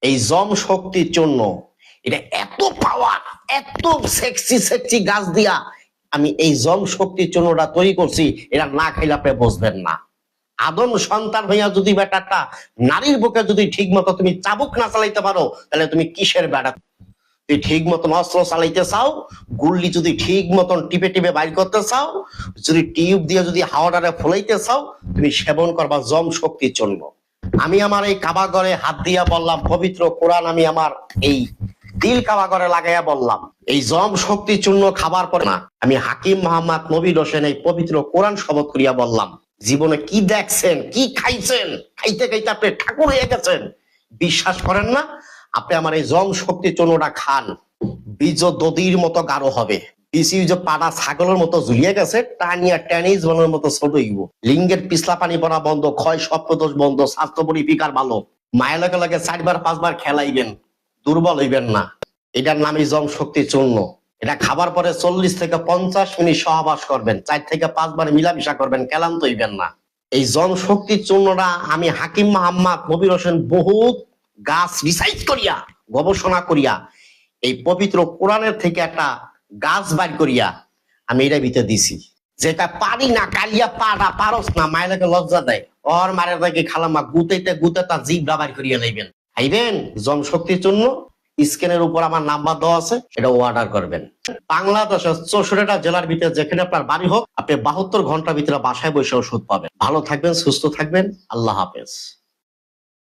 এই জম শক্তির জন্য এটা এত পাওয়ার, এত সেক্সি সেক্সি গাছ দিয়া আমি এই জম শক্তির জন্যটা তৈরি করছি, এটা না খাইলে আপনি বুঝবেন না। আদম সন্তান হইয়া যদি বেটাটা নারীর বুকে যদি ঠিক মতো তুমি চাবুক না চালাইতে পারো, তাহলে তুমি কিসের বেটা? তুই ঠিক মতন অস্ত্র চালাইতে চাও, গুল্লি যদি ঠিক মতন টিপে টিপে বাইর করতে চাও, যদি টিউব দিয়ে যদি হাওয়াটারে ফলাইতে চাও, তুমি সেবন করবা জম শক্তির জন্য। আমি আমার এই কাবা ঘরে হাত দিয়া বললাম, পবিত্র কোরআন আমি আমার এই দিল কাবা ঘরে লাগাইয়া বললাম, এই জম শক্তির জন্য খাবার পরে না, আমি হাকিম মোহাম্মদ নবীর হোসেন এই পবিত্র কোরআন শপথ করিয়া বললাম, জীবনে কি দেখছেন, কি খাইছেন, খাইতে খাইতে আপনি ঠাকুর হয়ে গেছেন। বিশ্বাস করেন না? আপনি আমার এই জম শক্তির জন্যটা খান, বীজ দদির মতো গাঢ় হবে, বিসি যে পাড়া ছাগলের মতো ঝুলিয়ে গেছে, টানিয়া টেনিস বলের মতো ছোট হইব, লিঙ্গের পিছলা পানি পড়া বন্ধ, ক্ষয় সপ্রদোষ বন্ধ, স্বাস্থ্য পরিফিকার ভালো, মায়ের লগে লগে 4-5 বার খেলাইবেন, দুর্বল হইবেন না। এটার নামই জম শক্তির চূর্ণ। এটা খাবার পরে 40 থেকে 50 মিনিট সহবাস করবেন, 4 থেকে 5 বার মিলামিশা করবেন, ক্লান্ত হইবেন না। এই জম শক্তির চূর্ণটা আমি হাকিম মোহাম্মদ নবীর হোসেন বহুত গাছ রিসার্চ করিয়া, গবেষণা করিয়া, এই পবিত্র কোরআনের থেকে একটা গাছ বাইর করিয়া আমি এটা ভিতরে দিছি, যেটা পারি না কালিয়া পাড়া পারস না, মায়ের লজ্জা দেয়, ওর মারের দেখে খালামা গুতেতে গুতেতা জিভটা বাইর করিয়া লইবেন। খাইবেন জম শক্তির জন্য। স্ক্রিনের উপর আমার নাম্বার দেওয়া আছে, এটা অর্ডার করবেন। বাংলাদেশের 64টা জেলার ভিতরে যেখানে আপনার বাড়ি হোক, আপনি 72 ঘন্টার ভিতরে বাসায় বসে ওষুধ পাবেন। ভালো থাকবেন, সুস্থ থাকবেন, আল্লাহ হাফেজ।